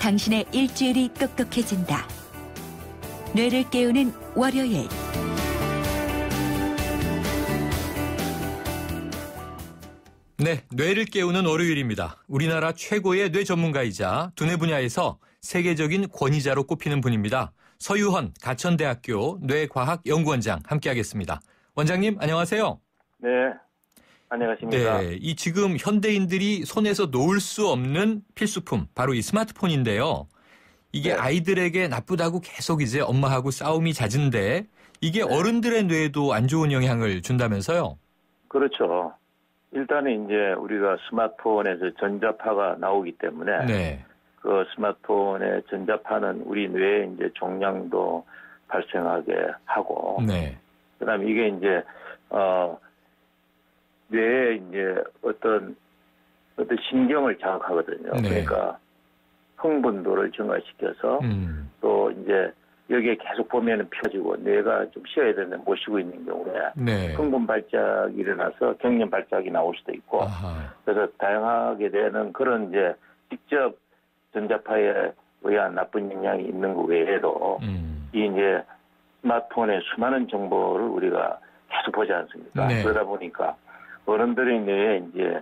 당신의 일주일이 똑똑해진다. 뇌를 깨우는 월요일. 네, 뇌를 깨우는 월요일입니다. 우리나라 최고의 뇌 전문가이자 두뇌 분야에서 세계적인 권위자로 꼽히는 분입니다. 서유헌 가천대학교 뇌과학연구원장 함께하겠습니다. 원장님 안녕하세요. 네, 안녕하십니까. 네, 이 지금 현대인들이 손에서 놓을 수 없는 필수품 바로 이 스마트폰인데요. 이게 네. 아이들에게 나쁘다고 계속 이제 엄마하고 싸움이 잦은데 이게 어른들의 뇌에도 안 좋은 영향을 준다면서요? 그렇죠. 일단은 이제 우리가 스마트폰에서 전자파가 나오기 때문에 네. 그 스마트폰의 전자파는 우리 뇌에 이제 종양도 발생하게 하고, 네. 그다음에 이게 이제 뇌에 이제 어떤 신경을 자극하거든요. 네. 그러니까 흥분도를 증가시켜서 또 이제 여기에 계속 보면은 펴지고 뇌가 좀 쉬어야 되는데 못 쉬고 있는 경우에 네. 흥분 발작이 일어나서 경련 발작이 나올 수도 있고, 아하. 그래서 다양하게 되는 그런 이제 직접 전자파에 의한 나쁜 영향이 있는 것 외에도 이 이제 스마트폰의 수많은 정보를 우리가 계속 보지 않습니까? 네. 그러다 보니까 어른들의 뇌에 이제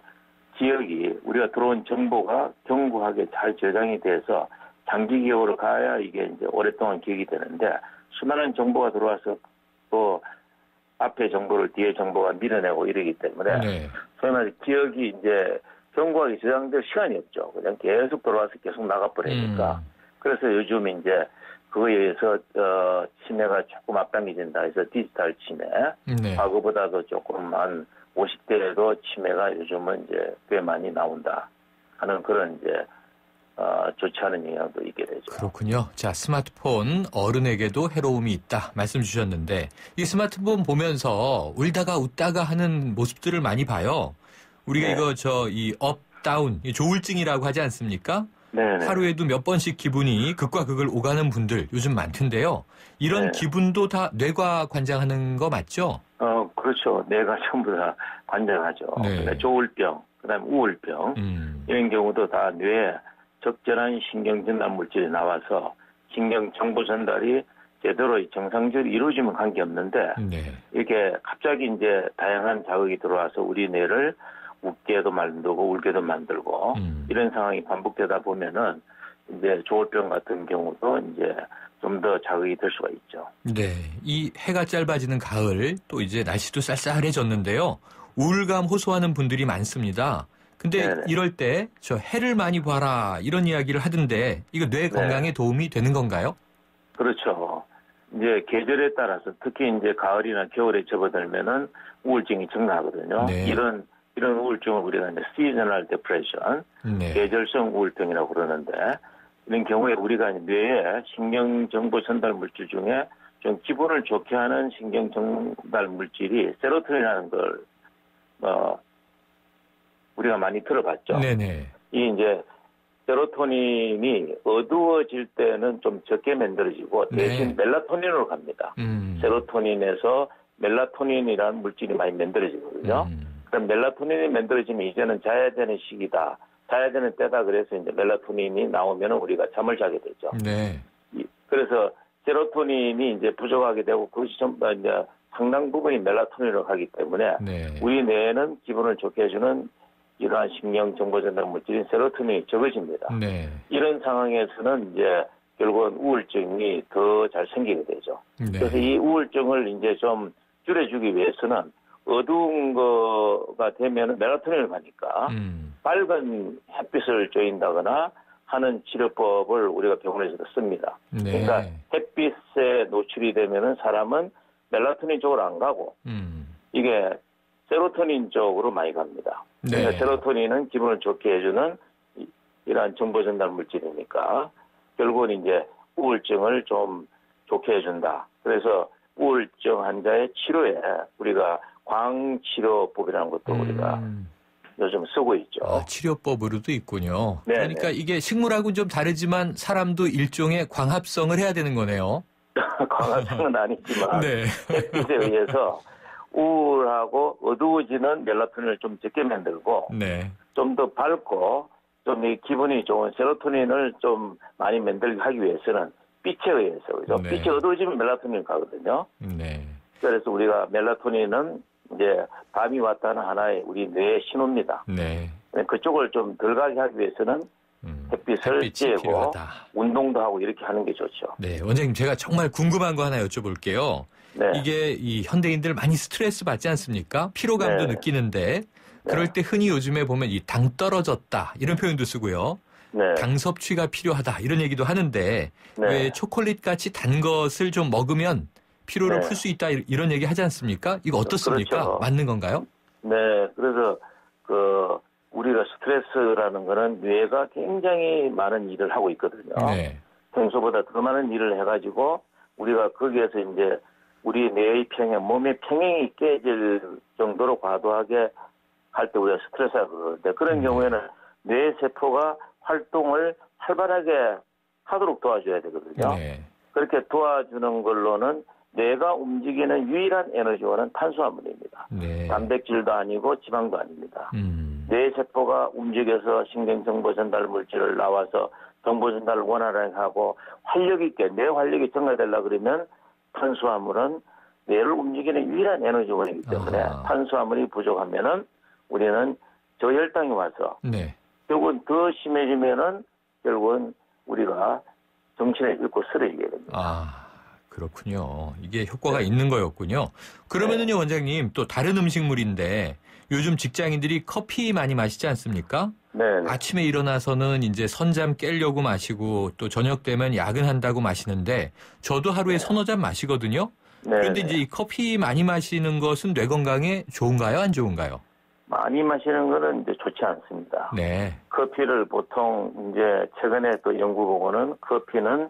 지역이 우리가 들어온 정보가 견고하게 잘 저장이 돼서 장기 기억으로 가야 이게 이제 오랫동안 기억이 되는데, 수많은 정보가 들어와서 또 앞에 정보를 뒤에 정보가 밀어내고 이러기 때문에 네. 소위 말해 기억이 이제 견고하게 저장될 시간이 없죠. 그냥 계속 들어와서 계속 나가버리니까. 그래서 요즘 이제 그거에 의해서 치매가 조금 앞당겨진다 해서 디지털 치매, 네. 과거보다도 조금 한 50대에도 치매가 요즘은 이제 꽤 많이 나온다 하는 그런 이제 좋지 않은 영향도 있게 되죠. 그렇군요. 자, 스마트폰 어른에게도 해로움이 있다 말씀 주셨는데 이 스마트폰 보면서 울다가 웃다가 하는 모습들을 많이 봐요. 우리가 네. 이거 이 업, 다운, 이 조울증이라고 하지 않습니까? 네네. 하루에도 몇 번씩 기분이 극과 극을 오가는 분들 요즘 많던데요. 이런 네. 기분도 다 뇌가 관장하는 거 맞죠? 그렇죠. 뇌가 전부 다 관장하죠. 네. 그러니까 조울병, 그다음에 우울병 이런 경우도 다 뇌에 적절한 신경 전달 물질이 나와서 신경 정보 전달이 제대로 정상적으로 이루어지면 관계없는데, 네. 이렇게 갑자기 이제 다양한 자극이 들어와서 우리 뇌를 웃게도 만들고 울게도 만들고 이런 상황이 반복되다 보면은 이제 조울병 같은 경우도 이제 좀 더 자극이 될 수가 있죠. 네. 이 해가 짧아지는 가을 또 이제 날씨도 쌀쌀해졌는데요. 우울감 호소하는 분들이 많습니다. 근데 네네. 이럴 때 저 해를 많이 봐라 이런 이야기를 하던데 이거 뇌 건강에 도움이 되는 건가요? 그렇죠. 이제 계절에 따라서 특히 이제 가을이나 겨울에 접어들면은 우울증이 증가하거든요. 네. 이런 우울증을 우리가 이제 시저널 디프레션, 네. 계절성 우울증이라고 그러는데, 이런 경우에 우리가 뇌에 신경 정보 전달 물질 중에 좀 기분을 좋게 하는 신경 전달 물질이 세로토닌이라는 걸 우리가 많이 들어봤죠. 네네. 이 이제 세로토닌이 어두워질 때는 좀 적게 만들어지고 대신 네. 멜라토닌으로 갑니다. 세로토닌에서 멜라토닌이라는 물질이 많이 만들어지거든요. 그럼 멜라토닌이 만들어지면 이제는 자야 되는 시기다, 자야 되는 때다, 그래서 이제 멜라토닌이 나오면 우리가 잠을 자게 되죠. 네. 그래서 세로토닌이 이제 부족하게 되고 그것이 전부 이제 상당 부분이 멜라토닌으로 가기 때문에 네. 우리 뇌에는 기분을 좋게 해주는 이러한 신경 정보 전달 물질인 세로토닌이 적어집니다. 네. 이런 상황에서는 이제 결국은 우울증이 더 잘 생기게 되죠. 네. 그래서 이 우울증을 이제 좀 줄여주기 위해서는 어두운 거가 되면 멜라토닌을 가니까 밝은 햇빛을 쬐인다거나 하는 치료법을 우리가 병원에서도 씁니다. 네. 그러니까 햇빛에 노출이 되면은 사람은 멜라토닌 쪽으로 안 가고 이게 세로토닌 쪽으로 많이 갑니다. 네. 그러니까 세로토닌은 기분을 좋게 해주는 이러한 정보 전달 물질이니까 결국은 이제 우울증을 좀 좋게 해준다. 그래서 우울증 환자의 치료에 우리가 광치료법이라는 것도 우리가 요즘 쓰고 있죠. 아, 치료법으로도 있군요. 네, 그러니까 네. 이게 식물하고는 좀 다르지만 사람도 일종의 광합성을 해야 되는 거네요. 광합성은 아니지만 네. 햇빛에 의해서 우울하고 어두워지는 멜라토닌을 좀 적게 만들고 네. 좀 더 밝고 좀 이 기분이 좋은 세로토닌을 좀 많이 만들게 하기 위해서는 빛에 의해서 그죠? 네. 빛이 어두워지면 멜라토닌 가거든요. 네. 그래서 우리가 멜라토닌은 이제 밤이 왔다는 하나의 우리 뇌의 신호입니다. 네. 그쪽을 좀 덜 가게 하기 위해서는 햇빛을 햇빛이 쬐고 필요하다. 운동도 하고 이렇게 하는 게 좋죠. 네, 원장님 제가 정말 궁금한 거 하나 여쭤볼게요. 네. 이게 이 현대인들 많이 스트레스 받지 않습니까? 피로감도 네. 느끼는데 그럴 때 흔히 요즘에 보면 이 당 떨어졌다 이런 표현도 쓰고요. 네. 당 섭취가 필요하다 이런 얘기도 하는데 네. 왜 초콜릿 같이 단 것을 좀 먹으면 피로를 네. 풀 수 있다 이런 얘기 하지 않습니까? 이거 어떻습니까? 그렇죠. 맞는 건가요? 네. 그래서 우리가 스트레스라는 거는 뇌가 굉장히 많은 일을 하고 있거든요. 네. 평소보다 더 많은 일을 해가지고 우리가 거기에서 이제 우리 뇌의 평행, 몸의 평행이 깨질 정도로 과도하게 할 때 우리가 스트레스가 그러는데 그런 경우에는 뇌 세포가 활동을 활발하게 하도록 도와줘야 되거든요. 네. 그렇게 도와주는 걸로는 뇌가 움직이는 유일한 에너지원은 탄수화물입니다. 네. 단백질도 아니고 지방도 아닙니다. 음. 뇌 세포가 움직여서 신경 정보 전달 물질을 나와서 정보 전달을 원활하게 하고 활력 있게 뇌 활력이 증가되려 그러면 탄수화물은 뇌를 움직이는 유일한 에너지원이기 때문에 탄수화물이 부족하면은 우리는 저혈당이 와서 네. 결국은 더 심해지면은 결국은 우리가 정신을 잃고 쓰러지게 됩니다. 아, 그렇군요. 이게 효과가 있는 거였군요. 그러면은요, 원장님, 또 다른 음식물인데 요즘 직장인들이 커피 많이 마시지 않습니까? 네. 아침에 일어나서는 이제 선잠 깨려고 마시고 또 저녁 되면 야근한다고 마시는데 저도 하루에 서너 잔 마시거든요. 네. 그런데 이제 이 커피 많이 마시는 것은 뇌 건강에 좋은가요? 안 좋은가요? 많이 마시는 거는 이제 좋지 않습니다. 네. 커피를 보통 이제 최근에 또 연구 보고는 커피는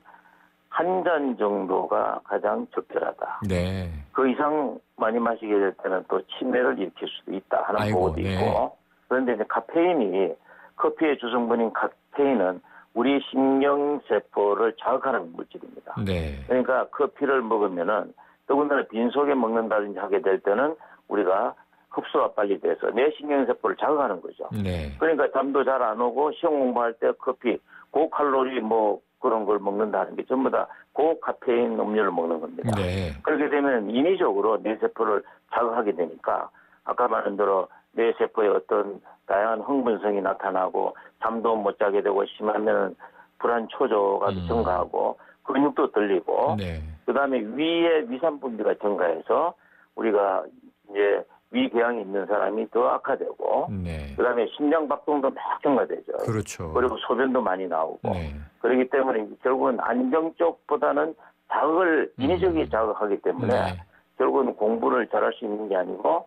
한 잔 정도가 가장 적절하다. 네. 그 이상 많이 마시게 될 때는 또 치매를 일으킬 수도 있다 하는 아이고, 보고도 네. 있고. 그런데 이제 카페인이 커피의 주성분인 카페인은 우리 신경세포를 자극하는 물질입니다. 네. 그러니까 커피를 먹으면은 더군다나 빈속에 먹는다든지 하게 될 때는 우리가 흡수가 빨리 돼서 내 신경세포를 자극하는 거죠. 네. 그러니까 잠도 잘 안 오고 시험 공부할 때 커피, 고칼로리 뭐 그런 걸 먹는다는 게 전부 다 고카페인 음료를 먹는 겁니다. 네. 그렇게 되면 인위적으로 뇌세포를 자극하게 되니까 아까 말한 대로 뇌세포에 어떤 다양한 흥분성이 나타나고 잠도 못 자게 되고 심하면 불안 초조가 증가하고 근육도 들리고 네. 그다음에 위에 위산분비가 증가해서 우리가 이제 위궤양이 있는 사람이 더 악화되고 네. 그다음에 심장 박동도 막 증가되죠. 그렇죠. 그리고 소변도 많이 나오고 네. 그렇기 때문에 결국은 안정 쪽보다는 자극을 인위적으로 자극하기 때문에 네. 결국은 공부를 잘할 수 있는 게 아니고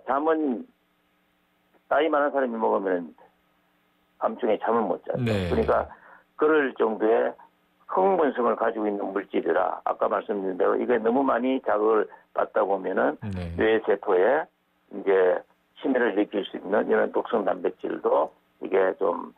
잠은 나이 많은 사람이 먹으면 밤중에 잠을 못 자요. 네. 그러니까 그럴 정도의 흥분성을 가지고 있는 물질이라 아까 말씀드린 대로 이게 너무 많이 자극을 받다 보면은 네. 뇌세포에 이제 치매를 일으킬 수 있는 이런 독성 단백질도 이게 좀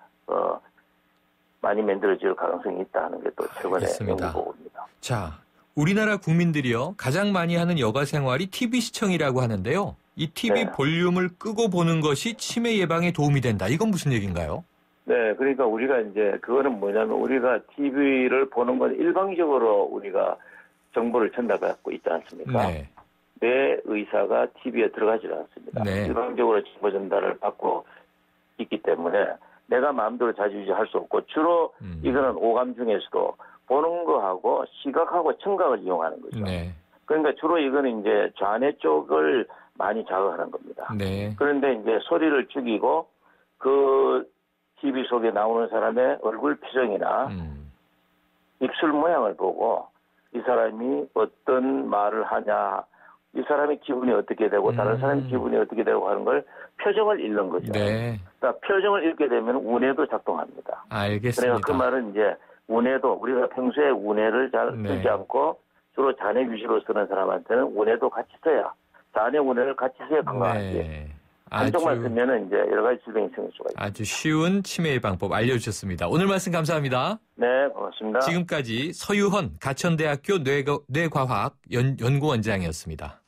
많이 만들어질 가능성이 있다는 게 또 최근에 알겠습니다. 연구 보고입니다. 자, 우리나라 국민들이요 가장 많이 하는 여가 생활이 TV 시청이라고 하는데요. 이 TV 네. 볼륨을 끄고 보는 것이 치매 예방에 도움이 된다. 이건 무슨 얘기인가요? 네, 그러니까 우리가 이제 그거는 뭐냐면 우리가 TV를 보는 건 일방적으로 우리가 정보를 전달받고 있지 않습니까? 네. 내 의사가 TV에 들어가지 않습니다. 네. 일방적으로 정보 전달을 받고 있기 때문에 내가 마음대로 자주유지할 수 없고 주로 이거는 오감 중에서도 보는 거하고 시각하고 청각을 이용하는 거죠. 네. 그러니까 주로 이거는 이제 좌뇌 쪽을 많이 자극하는 겁니다. 네. 그런데 이제 소리를 죽이고 그 TV 속에 나오는 사람의 얼굴 표정이나 입술 모양을 보고 이 사람이 어떤 말을 하냐, 이 사람의 기분이 어떻게 되고 다른 사람의 기분이 어떻게 되고 하는 걸 표정을 읽는 거죠. 네. 그러니까 표정을 읽게 되면 우뇌도 작동합니다. 알겠습니다. 그러니까 그 말은 이제 우뇌도 우리가 평소에 우뇌를 잘 네. 쓰지 않고 주로 좌뇌 위주로 쓰는 사람한테는 우뇌도 같이 써야 좌뇌 우뇌를 같이 써야 건강하지. 네. 한쪽만 쓰면은 이제 여러 가지 질병이 생길 수가 있습니다. 아주 쉬운 치매 예방법 알려주셨습니다. 오늘 말씀 감사합니다. 네, 고맙습니다. 지금까지 서유헌 가천대학교 뇌과학 연구원장이었습니다.